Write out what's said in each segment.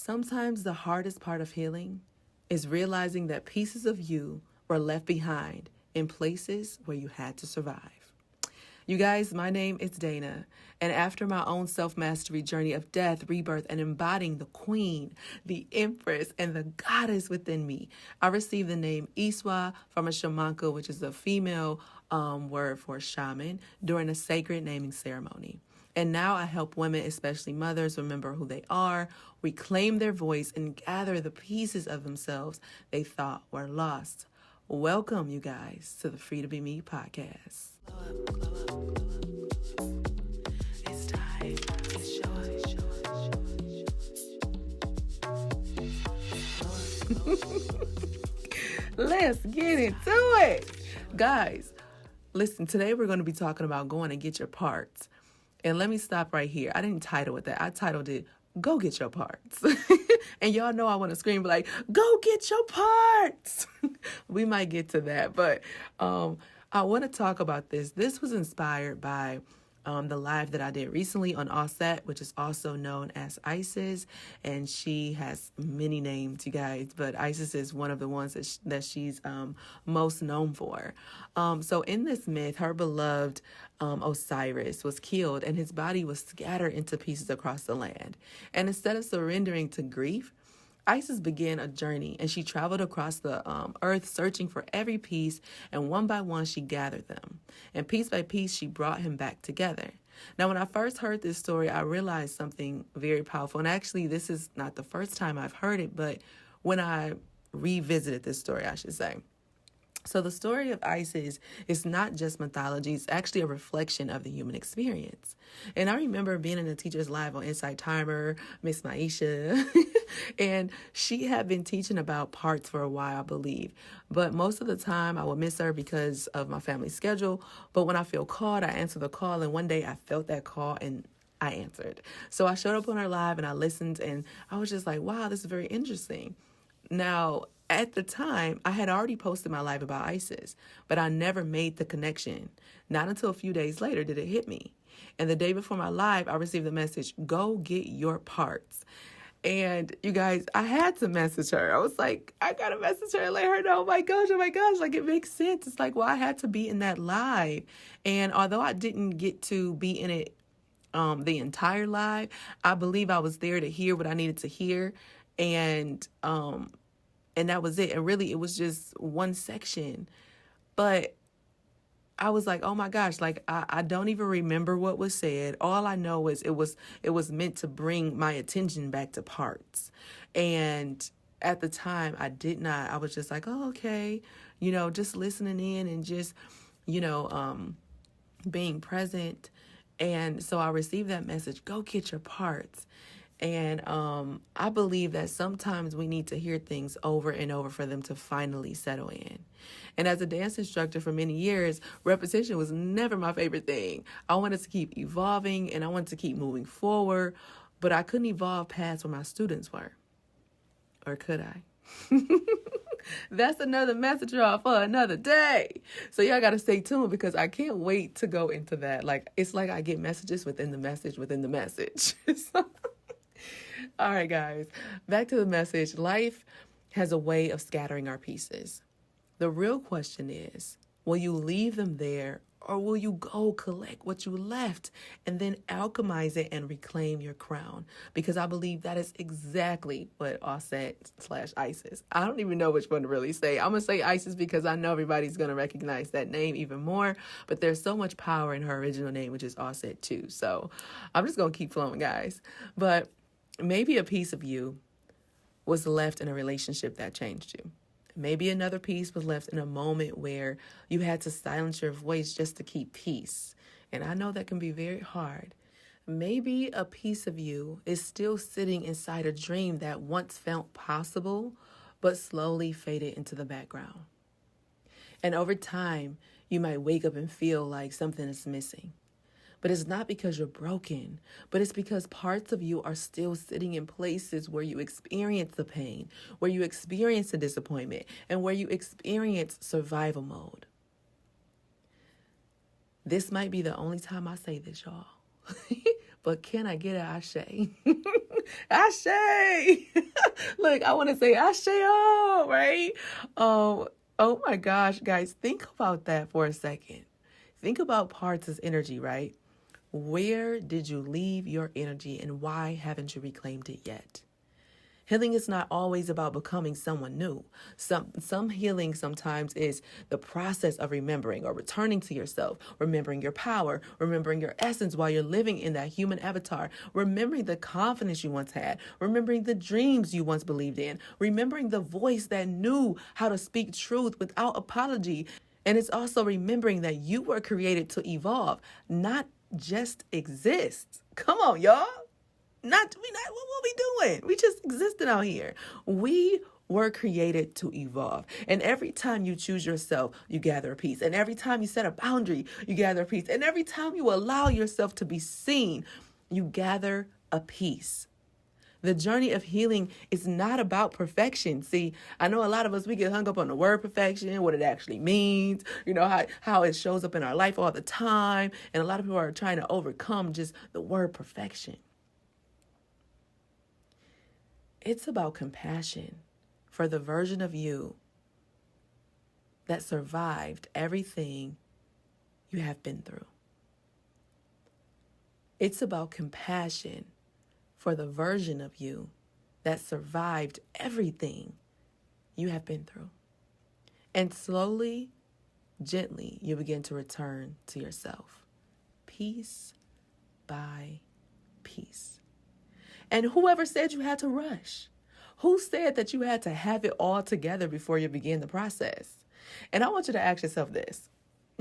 Sometimes the hardest part of healing is realizing that pieces of you were left behind in places where you had to survive. You guys, my name is Dana, and after my own self-mastery journey of death, rebirth, and embodying the queen, the empress, and the goddess within me, I received the name Iswa from a shamanka, which is a female word for shaman, during a sacred naming ceremony. And now I help women, especially mothers, remember who they are, reclaim their voice, and gather the pieces of themselves they thought were lost. Welcome, you guys, to the Free to Be Me podcast. It's time. It's Let's get into it. Guys, listen, today we're going to be talking about going and get your parts. And let me stop right here. I didn't title it that. I titled it, Go Get Your Parts. And y'all know I want to scream like, go get your parts. We might get to that. But I want to talk about this. This was inspired by the live that I did recently on Offset, which is also known as Isis. And she has many names, you guys, but Isis is one of the ones that she's most known for. So in this myth, her beloved Osiris was killed and his body was scattered into pieces across the land. And instead of surrendering to grief, Isis began a journey, and she traveled across the earth searching for every piece, and one by one she gathered them. And piece by piece she brought him back together. Now, when I first heard this story, I realized something very powerful. And actually, this is not the first time I've heard it, but when I revisited this story, I should say. So the story of Isis is not just mythology, it's actually a reflection of the human experience. And I remember being in a teacher's live on Insight Timer, Miss Maisha, and she had been teaching about parts for a while, I believe. But most of the time I would miss her because of my family schedule. But when I feel called, I answer the call. And one day I felt that call and I answered. So I showed up on her live and I listened and I was just like, wow, this is very interesting. Now, at the time, I had already posted my live about Isis, but I never made the connection. Not until a few days later did it hit me. And the day before my live, I received the message, go get your parts. And you guys, I had to message her. I was like, I got to message her and let her know, oh my gosh, like it makes sense. It's like, well, I had to be in that live. And although I didn't get to be in it the entire live, I believe I was there to hear what I needed to hear. And that was it. And really, it was just one section. But I was like, oh my gosh, like I don't even remember what was said. All I know is it was meant to bring my attention back to parts. And at the time, I was just like, oh, okay, just listening in and just, being present. And so I received that message, go get your parts. And I believe that sometimes we need to hear things over and over for them to finally settle in. And as a dance instructor for many years, repetition was never my favorite thing. I wanted to keep evolving and I wanted to keep moving forward, but I couldn't evolve past where my students were. Or could I? That's another message for another day. So y'all got to stay tuned because I can't wait to go into that. Like, it's like I get messages within the message within the message. All right, guys, back to the message. Life has a way of scattering our pieces. The real question is, will you leave them there or will you go collect what you left and then alchemize it and reclaim your crown? Because I believe that is exactly what Offset/Isis. I don't even know which one to really say. I'm going to say Isis because I know everybody's going to recognize that name even more. But there's so much power in her original name, which is Offset too. So I'm just going to keep flowing, guys. But maybe a piece of you was left in a relationship that changed you. Maybe another piece was left in a moment where you had to silence your voice just to keep peace. And I know that can be very hard. Maybe a piece of you is still sitting inside a dream that once felt possible, but slowly faded into the background. And over time, you might wake up and feel like something is missing. But it's not because you're broken, but it's because parts of you are still sitting in places where you experience the pain, where you experience the disappointment, and where you experience survival mode. This might be the only time I say this, y'all. But can I get an ashe? Ashe. Look, I want to say Ashe, right? Oh my gosh, guys, think about that for a second. Think about parts as energy, right? Where did you leave your energy and why haven't you reclaimed it yet? Healing is not always about becoming someone new. Some healing sometimes is the process of remembering or returning to yourself, remembering your power, remembering your essence while you're living in that human avatar, remembering the confidence you once had, remembering the dreams you once believed in, remembering the voice that knew how to speak truth without apology. And it's also remembering that you were created to evolve, not just exist. Come on, y'all. Not what we doing? We just existing out here. We were created to evolve. And every time you choose yourself, you gather a piece. And every time you set a boundary, you gather a piece. And every time you allow yourself to be seen, you gather a piece. The journey of healing is not about perfection. See, I know a lot of us, we get hung up on the word perfection, what it actually means, how it shows up in our life all the time. And a lot of people are trying to overcome just the word perfection. It's about compassion for the version of you that survived everything you have been through. It's about compassion for the version of you that survived everything you have been through. And slowly, gently, you begin to return to yourself, piece by piece. And whoever said you had to rush? Who said that you had to have it all together before you begin the process? And I want you to ask yourself this,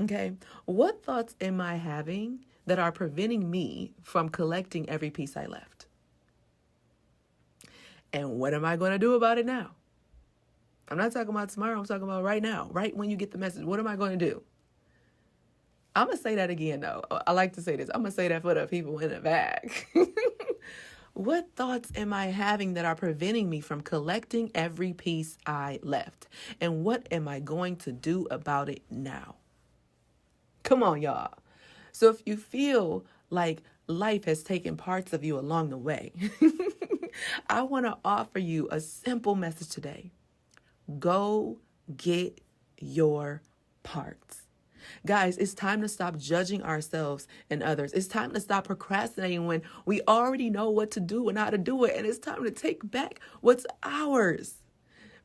okay? What thoughts am I having that are preventing me from collecting every piece I left? And what am I going to do about it now? I'm not talking about tomorrow. I'm talking about right now, right when you get the message. What am I going to do? I'm going to say that again, though. I like to say this. I'm going to say that for the people in the back. What thoughts am I having that are preventing me from collecting every piece I left? And what am I going to do about it now? Come on, y'all. So if you feel like life has taken parts of you along the way, I want to offer you a simple message today. Go get your parts. Guys, it's time to stop judging ourselves and others. It's time to stop procrastinating when we already know what to do and how to do it. And it's time to take back what's ours.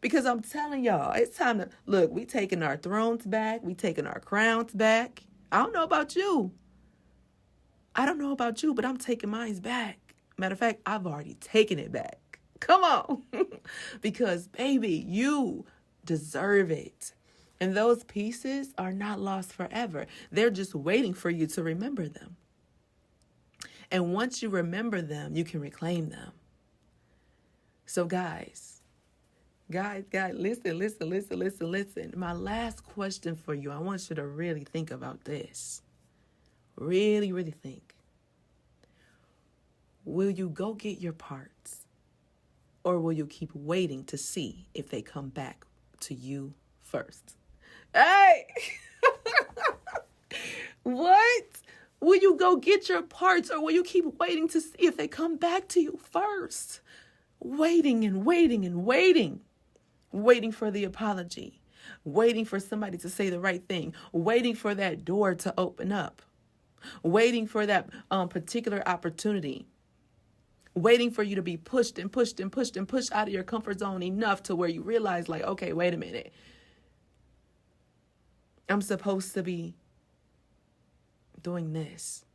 Because I'm telling y'all, it's time to, look, we taking our thrones back. We taking our crowns back. I don't know about you. But I'm taking mine back. Matter of fact, I've already taken it back. Come on. Because, baby, you deserve it. And those pieces are not lost forever. They're just waiting for you to remember them. And once you remember them, you can reclaim them. So guys, listen. My last question for you, I want you to really think about this. Really, really think. Will you go get your parts? Or will you keep waiting to see if they come back to you first? Hey! What? Will you go get your parts or will you keep waiting to see if they come back to you first? Waiting and waiting and waiting. Waiting for the apology. Waiting for somebody to say the right thing. Waiting for that door to open up. Waiting for that particular opportunity. Waiting for you to be pushed and pushed and pushed and pushed out of your comfort zone enough to where you realize, like, okay, wait a minute. I'm supposed to be doing this.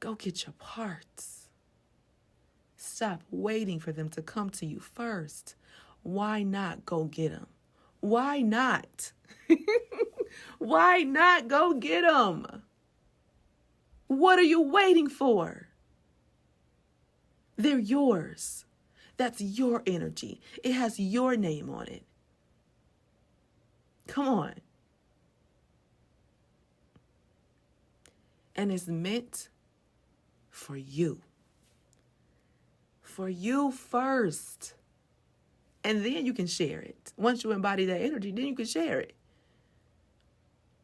Go get your parts. Stop waiting for them to come to you first. Why not go get them? Why not? Why not go get them? What are you waiting for? They're yours. That's your energy. It has your name on it. Come on. And it's meant for you. For you first. And then you can share it. Once you embody that energy, then you can share it.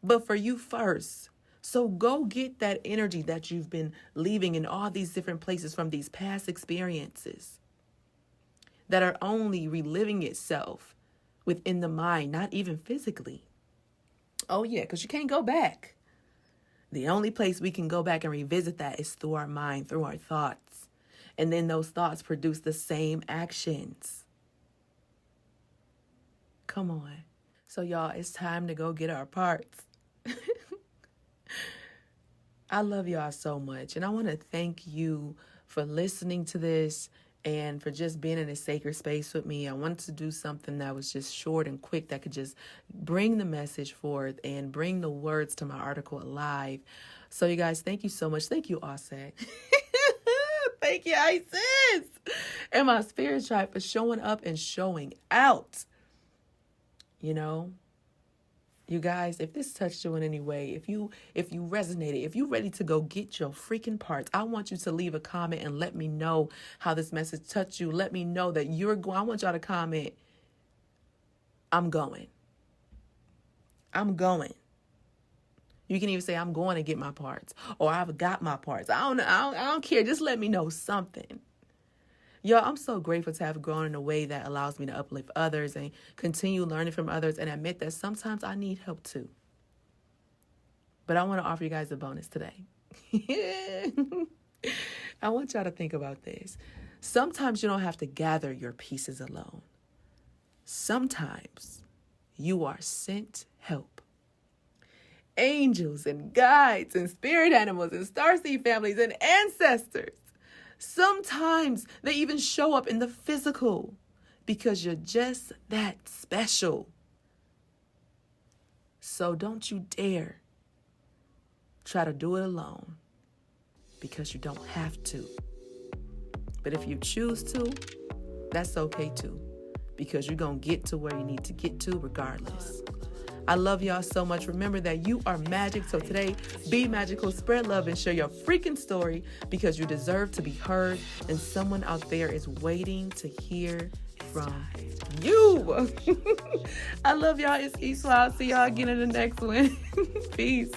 But for you first. So go get that energy that you've been leaving in all these different places from these past experiences that are only reliving itself within the mind, not even physically. Oh, yeah, because you can't go back. The only place we can go back and revisit that is through our mind, through our thoughts. And then those thoughts produce the same actions. Come on. So, y'all, it's time to go get our parts. I love y'all so much. And I want to thank you for listening to this and for just being in a sacred space with me. I wanted to do something that was just short and quick that could just bring the message forth and bring the words to my article alive. So, you guys, thank you so much. Thank you, Offset. Thank you, Isis. And my spirit tribe for showing up and showing out. You know? You guys, if this touched you in any way, if you resonated, if you're ready to go get your freaking parts, I want you to leave a comment and let me know how this message touched you. Let me know that you're going. I want y'all to comment, I'm going. I'm going. You can even say, I'm going to get my parts, or I've got my parts. I don't care. Just let me know something. Y'all, I'm so grateful to have grown in a way that allows me to uplift others and continue learning from others and admit that sometimes I need help too. But I want to offer you guys a bonus today. I want y'all to think about this. Sometimes you don't have to gather your pieces alone. Sometimes you are sent help. Angels and guides and spirit animals and starseed families and ancestors. Sometimes they even show up in the physical because you're just that special. So don't you dare try to do it alone because you don't have to. But if you choose to, that's okay too, because you're going to get to where you need to get to regardless. I love y'all so much. Remember that you are magic. So today, be magical, spread love, and share your freaking story because you deserve to be heard. And someone out there is waiting to hear from you. I love y'all. It's Iswa. I'll see y'all again in the next one. Peace.